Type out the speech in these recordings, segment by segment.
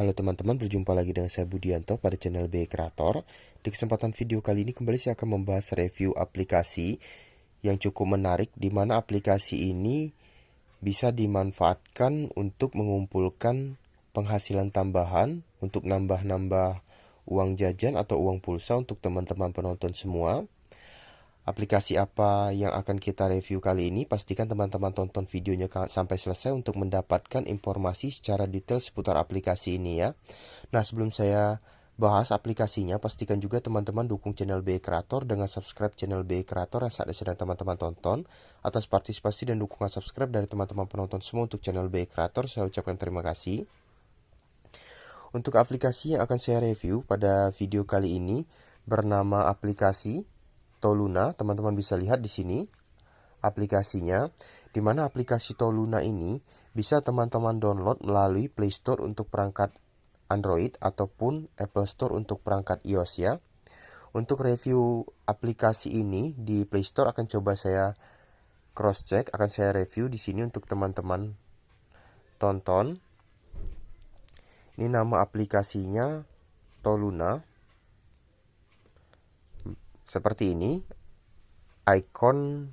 Halo teman-teman, berjumpa lagi dengan saya Budianto pada channel BI Creator. Di kesempatan video kali ini kembali saya akan membahas review aplikasi yang cukup menarik, di mana aplikasi ini bisa dimanfaatkan untuk mengumpulkan penghasilan tambahan, untuk nambah-nambah uang jajan atau uang pulsa untuk teman-teman penonton semua. Aplikasi apa yang akan kita review kali ini? Pastikan teman-teman tonton videonya sampai selesai untuk mendapatkan informasi secara detail seputar aplikasi ini ya. Nah, sebelum saya bahas aplikasinya, pastikan juga teman-teman dukung channel BI Creator dengan subscribe channel BI Creator yang saat ini sedang teman-teman tonton. Atas partisipasi dan dukungan subscribe dari teman-teman penonton semua untuk channel BI Creator, saya ucapkan terima kasih. Untuk aplikasi yang akan saya review pada video kali ini bernama aplikasi Toluna. Teman-teman bisa lihat di sini aplikasinya, di mana aplikasi Toluna ini bisa teman-teman download melalui Play Store untuk perangkat Android ataupun Apple Store untuk perangkat iOS ya. Untuk review aplikasi ini di Play Store akan coba saya cross check, akan saya review di sini untuk teman-teman tonton. Ini nama aplikasinya Toluna. Seperti ini icon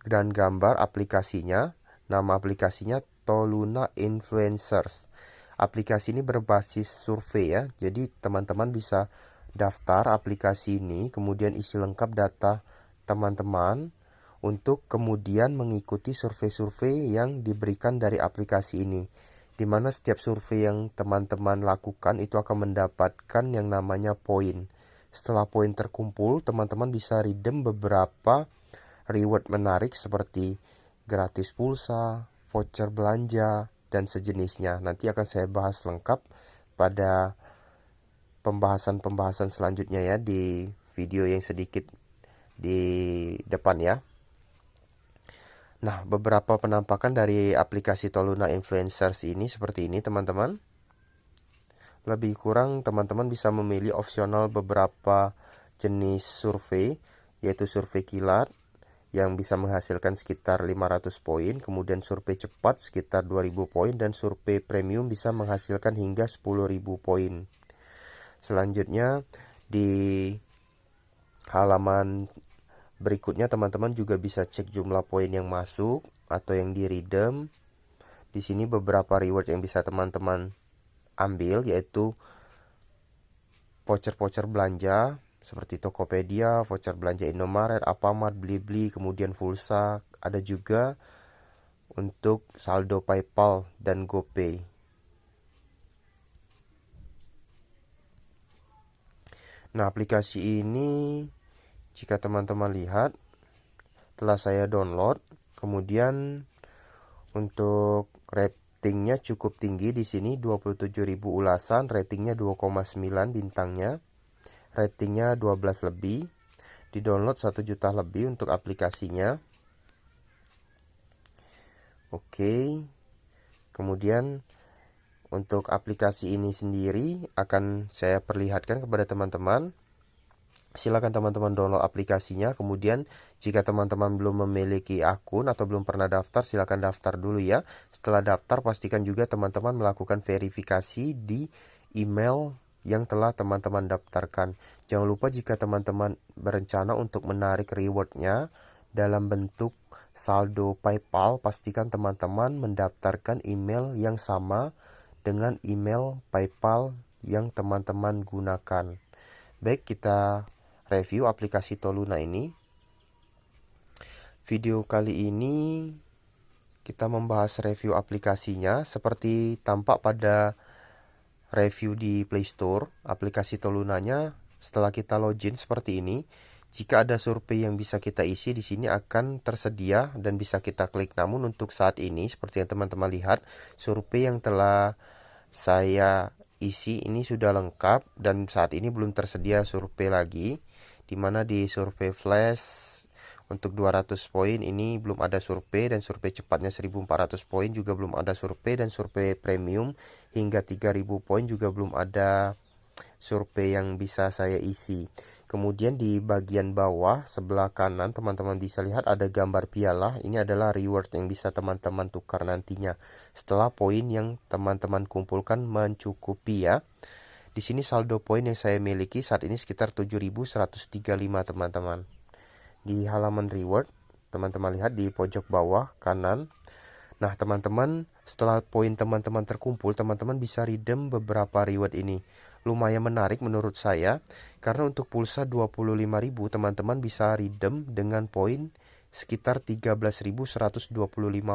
dan gambar aplikasinya. Nama aplikasinya Toluna Influencers. Aplikasi ini berbasis survei ya. Jadi teman-teman bisa daftar aplikasi ini, kemudian isi lengkap data teman-teman untuk kemudian mengikuti survei-survei yang diberikan dari aplikasi ini. Di mana setiap survei yang teman-teman lakukan itu akan mendapatkan yang namanya poin. Setelah poin terkumpul, teman-teman bisa redeem beberapa reward menarik seperti gratis pulsa, voucher belanja, dan sejenisnya. Nanti akan saya bahas lengkap pada pembahasan-pembahasan selanjutnya ya di video yang sedikit di depan ya. Nah, beberapa penampakan dari aplikasi Toluna Influencers ini seperti ini teman-teman. Lebih kurang teman-teman bisa memilih opsional beberapa jenis survei, yaitu survei kilat yang bisa menghasilkan sekitar 500 poin, kemudian survei cepat sekitar 2000 poin, dan survei premium bisa menghasilkan hingga 10.000 poin. Selanjutnya di halaman berikutnya teman-teman juga bisa cek jumlah poin yang masuk atau yang di redeem. Di sini beberapa reward yang bisa teman-teman ambil yaitu voucher-voucher belanja seperti Tokopedia, voucher belanja Indomaret, Alfamart, Blibli, kemudian pulsa, ada juga untuk saldo PayPal dan GoPay. Nah, aplikasi ini jika teman-teman lihat telah saya download, kemudian untuk ratingnya cukup tinggi di sini 27.000 ulasan, ratingnya 2,9 bintangnya. Ratingnya 12 lebih. Di-download 1 juta lebih untuk aplikasinya. Oke. Kemudian untuk aplikasi ini sendiri akan saya perlihatkan kepada teman-teman. Silakan teman-teman download aplikasinya. Kemudian jika teman-teman belum memiliki akun atau belum pernah daftar, silakan daftar dulu ya. Setelah daftar, pastikan juga teman-teman melakukan verifikasi di email yang telah teman-teman daftarkan. Jangan lupa jika teman-teman berencana untuk menarik rewardnya dalam bentuk saldo PayPal, pastikan teman-teman mendaftarkan email yang sama dengan email PayPal yang teman-teman gunakan. Baik, kita review aplikasi Toluna ini. Video kali ini kita membahas review aplikasinya seperti tampak pada review di Play Store. Aplikasi Tolunanya setelah kita login seperti ini. Jika ada survei yang bisa kita isi di sini akan tersedia dan bisa kita klik. Namun untuk saat ini seperti yang teman-teman lihat, survei yang telah saya isi ini sudah lengkap dan saat ini belum tersedia survei lagi. Dimana di survei flash untuk 200 poin ini belum ada survei, dan survei cepatnya 1400 poin juga belum ada survei, dan survei premium hingga 3000 poin juga belum ada survei yang bisa saya isi. Kemudian di bagian bawah sebelah kanan teman-teman bisa lihat ada gambar piala. Ini adalah reward yang bisa teman-teman tukar nantinya setelah poin yang teman-teman kumpulkan mencukupi ya. Di sini saldo poin yang saya miliki saat ini sekitar 7.135 teman-teman. Di halaman reward, teman-teman lihat di pojok bawah kanan. Nah, teman-teman, setelah poin teman-teman terkumpul, teman-teman bisa redeem beberapa reward ini. Lumayan menarik menurut saya, karena untuk pulsa 25.000 teman-teman bisa redeem dengan poin sekitar 13.125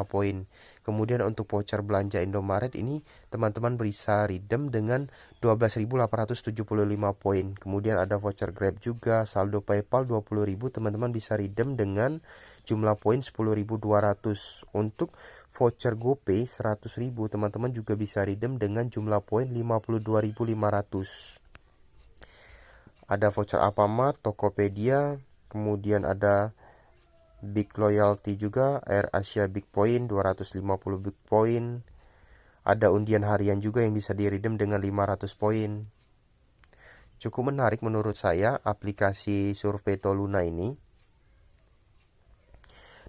poin. Kemudian untuk voucher belanja Indomaret ini teman-teman bisa redeem dengan 12.875 poin. Kemudian ada voucher Grab juga, saldo PayPal 20.000 teman-teman bisa redeem dengan jumlah poin 10.200. Untuk voucher GoPay 100.000 teman-teman juga bisa redeem dengan jumlah poin 52.500. Ada voucher Alfamart, Tokopedia, kemudian ada Big Loyalty juga, Air Asia Big Point 250 Big Point. Ada undian harian juga yang bisa di redeem dengan 500 poin. Cukup menarik menurut saya aplikasi survei Toluna ini.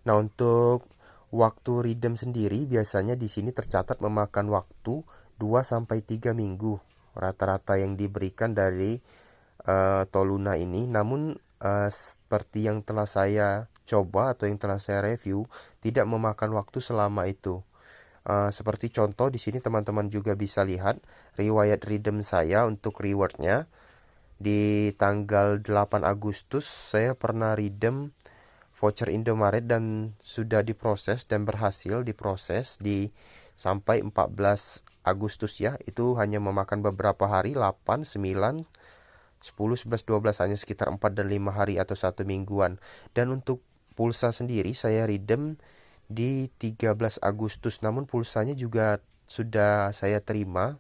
Nah, untuk waktu redeem sendiri biasanya di sini tercatat memakan waktu 2-3 minggu rata-rata yang diberikan dari Toluna ini. Namun seperti yang telah saya coba atau yang telah saya review, tidak memakan waktu selama itu. Seperti contoh di sini teman-teman juga bisa lihat riwayat redeem saya untuk rewardnya. Di tanggal 8 Agustus saya pernah redeem voucher Indomaret dan sudah diproses dan berhasil diproses di sampai 14 Agustus ya. Itu hanya memakan beberapa hari, 8, 9, 10, 11, 12, hanya sekitar 4 dan 5 hari atau 1 mingguan. Dan untuk pulsa sendiri saya redeem di 13 Agustus, namun pulsanya juga sudah saya terima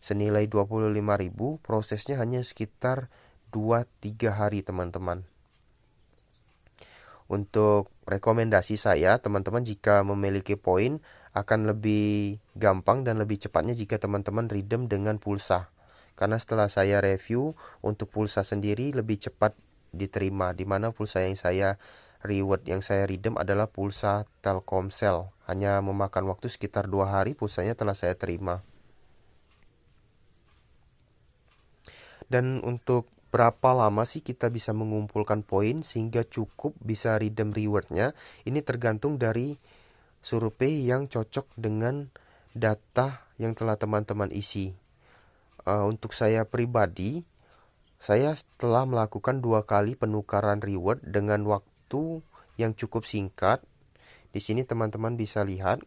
senilai 25.000. Prosesnya hanya sekitar 2-3 hari teman-teman. Untuk rekomendasi saya, teman-teman jika memiliki poin akan lebih gampang dan lebih cepatnya jika teman-teman redeem dengan pulsa. Karena setelah saya review, untuk pulsa sendiri lebih cepat diterima. Dimana pulsa yang saya reward yang saya redeem adalah pulsa Telkomsel. Hanya memakan waktu sekitar 2 hari pulsanya telah saya terima. Dan untuk berapa lama sih kita bisa mengumpulkan poin sehingga cukup bisa redeem rewardnya? Ini tergantung dari survei yang cocok dengan data yang telah teman-teman isi. Untuk saya pribadi, saya telah melakukan 2 kali penukaran reward dengan waktu yang cukup singkat. Di sini teman-teman bisa lihat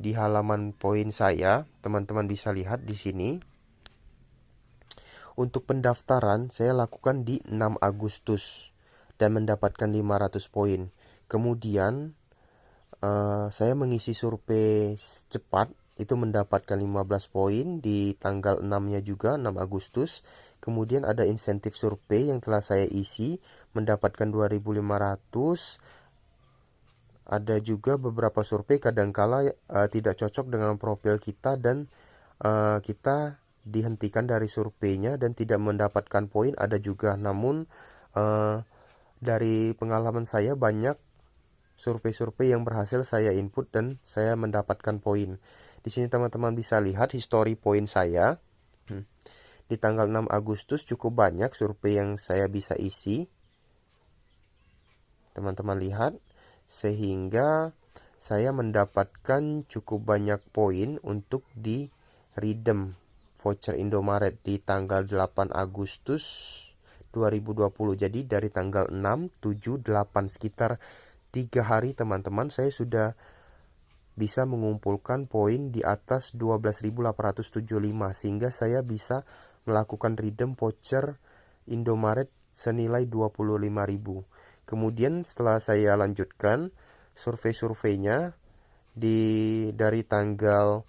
di halaman poin saya, teman-teman bisa lihat di sini. Untuk pendaftaran saya lakukan di 6 Agustus dan mendapatkan 500 poin. Kemudian saya mengisi survei cepat itu mendapatkan 15 poin di tanggal 6-nya juga, 6 Agustus. Kemudian ada insentif survei yang telah saya isi mendapatkan 2.500. Ada juga beberapa survei kadangkala tidak cocok dengan profil kita dan kita dihentikan dari surveinya dan tidak mendapatkan poin, ada juga. Namun dari pengalaman saya banyak survei-survei yang berhasil saya input dan saya mendapatkan poin. Di sini teman-teman bisa lihat histori poin saya. Di tanggal 6 Agustus cukup banyak survei yang saya bisa isi. Teman-teman lihat, sehingga saya mendapatkan cukup banyak poin untuk di redeem voucher Indomaret di tanggal 8 Agustus 2020. Jadi dari tanggal 6, 7, 8 sekitar 3 hari teman-teman saya sudah bisa mengumpulkan poin di atas 12.875 sehingga saya bisa melakukan redeem voucher Indomaret senilai 25.000. Kemudian setelah saya lanjutkan survei-surveinya dari tanggal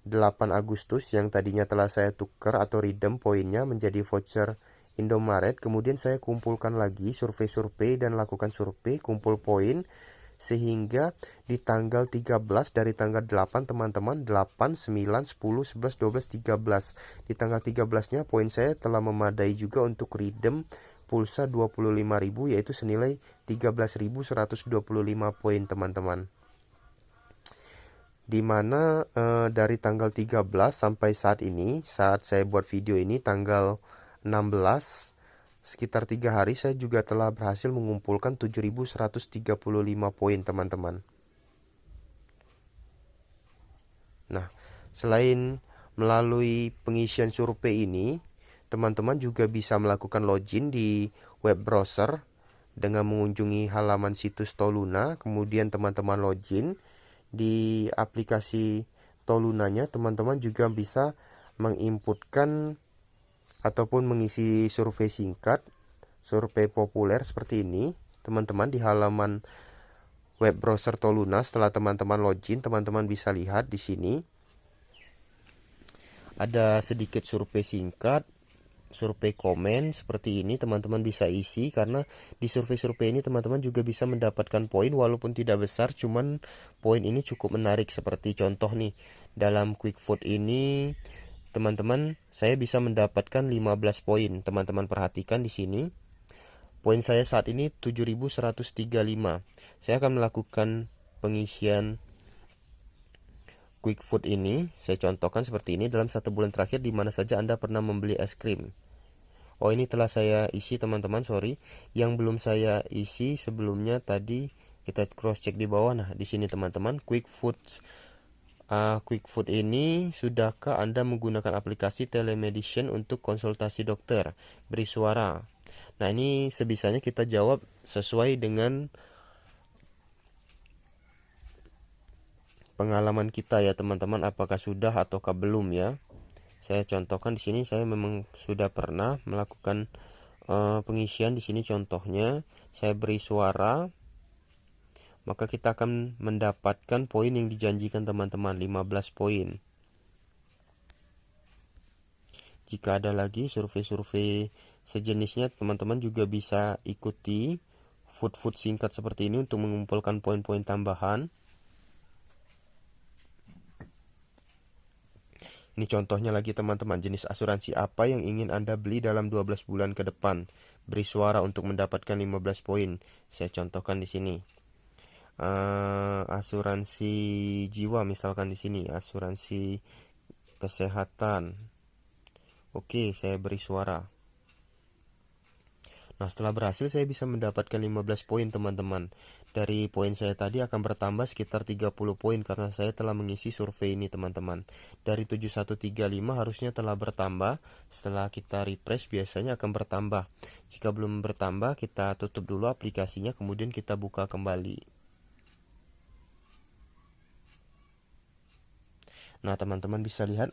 8 Agustus yang tadinya telah saya tukar atau redeem poinnya menjadi voucher Indomaret. Kemudian saya kumpulkan lagi survei-survei dan lakukan survei kumpul poin sehingga di tanggal 13 dari tanggal 8 teman-teman, 8, 9, 10, 11, 12, 13. Di tanggal 13-nya poin saya telah memadai juga untuk redeem pulsa 25.000 yaitu senilai 13.125 poin teman-teman. Dimana dari tanggal 13 sampai saat ini, saat saya buat video ini tanggal 16, sekitar 3 hari saya juga telah berhasil mengumpulkan 7.135 poin teman-teman. Nah, selain melalui pengisian survei ini, teman-teman juga bisa melakukan login di web browser dengan mengunjungi halaman situs Toluna, kemudian teman-teman login di aplikasi Tolunanya. Teman-teman juga bisa menginputkan ataupun mengisi survei singkat, survei populer seperti ini. Teman-teman di halaman web browser Toluna, setelah teman-teman login, teman-teman bisa lihat di sini ada sedikit survei singkat, survei komen seperti ini. Teman-teman bisa isi, karena di survei-survei ini teman-teman juga bisa mendapatkan poin walaupun tidak besar, cuman poin ini cukup menarik. Seperti contoh nih, dalam quick vote ini teman-teman saya bisa mendapatkan 15 poin. Teman-teman perhatikan di sini. Poin saya saat ini 7.135. Saya akan melakukan pengisian quick food ini. Saya contohkan seperti ini, dalam 1 bulan terakhir di mana saja Anda pernah membeli es krim. Oh, ini telah saya isi teman-teman, sorry. Yang belum saya isi sebelumnya tadi, kita cross check di bawah. Nah, di sini teman-teman, quick food ini, sudahkah Anda menggunakan aplikasi telemedicine untuk konsultasi dokter? Beri suara. Nah, ini sebisanya kita jawab sesuai dengan pengalaman kita ya teman-teman, apakah sudah ataukah belum ya. Saya contohkan di sini, saya memang sudah pernah melakukan pengisian di sini. Contohnya, saya beri suara, maka kita akan mendapatkan poin yang dijanjikan teman-teman, 15 poin. Jika ada lagi survei-survei sejenisnya, teman-teman juga bisa ikuti food singkat seperti ini untuk mengumpulkan poin-poin tambahan. Ini contohnya lagi teman-teman, jenis asuransi apa yang ingin Anda beli dalam 12 bulan ke depan. Beri suara untuk mendapatkan 15 poin. Saya contohkan di sini. Asuransi jiwa misalkan di sini, asuransi kesehatan. Oke, saya beri suara. Nah, setelah berhasil saya bisa mendapatkan 15 poin teman-teman. Dari poin saya tadi akan bertambah sekitar 30 poin karena saya telah mengisi survei ini teman-teman. Dari 7135 harusnya telah bertambah. Setelah kita refresh biasanya akan bertambah. Jika belum bertambah, kita tutup dulu aplikasinya, kemudian kita buka kembali. Nah, teman-teman bisa lihat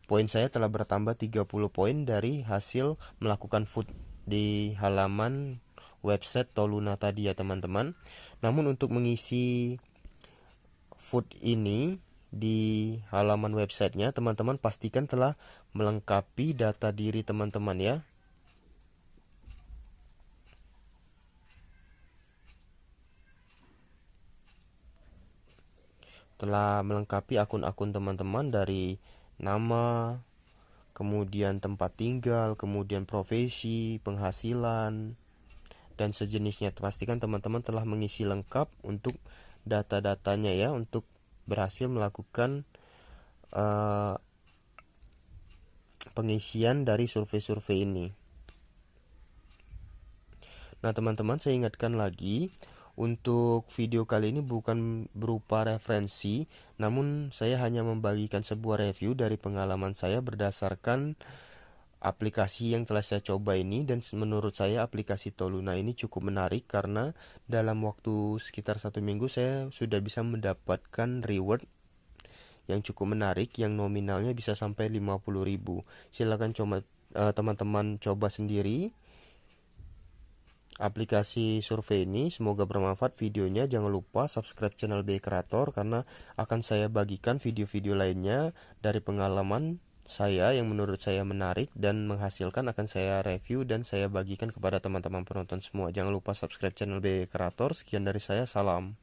poin saya telah bertambah 30 poin dari hasil melakukan food di halaman website Toluna tadi ya teman-teman. Namun untuk mengisi food ini di halaman websitenya, teman-teman pastikan telah melengkapi data diri teman-teman ya. Telah melengkapi akun-akun teman-teman dari nama, kemudian tempat tinggal, kemudian profesi, penghasilan, dan sejenisnya. Pastikan teman-teman telah mengisi lengkap untuk data-datanya ya, untuk berhasil melakukan pengisian dari survei-survei ini. Nah teman-teman, saya ingatkan lagi, untuk video kali ini bukan berupa referensi, namun saya hanya membagikan sebuah review dari pengalaman saya berdasarkan aplikasi yang telah saya coba ini. Dan menurut saya aplikasi Toluna ini cukup menarik karena dalam waktu sekitar 1 minggu saya sudah bisa mendapatkan reward yang cukup menarik, yang nominalnya bisa sampai 50.000. Silahkan teman-teman coba sendiri aplikasi survei ini. Semoga bermanfaat videonya. Jangan lupa subscribe channel BI Kreator karena akan saya bagikan video-video lainnya dari pengalaman saya yang menurut saya menarik dan menghasilkan, akan saya review dan saya bagikan kepada teman-teman penonton semua. Jangan lupa subscribe channel BI Kreator. Sekian dari saya, salam.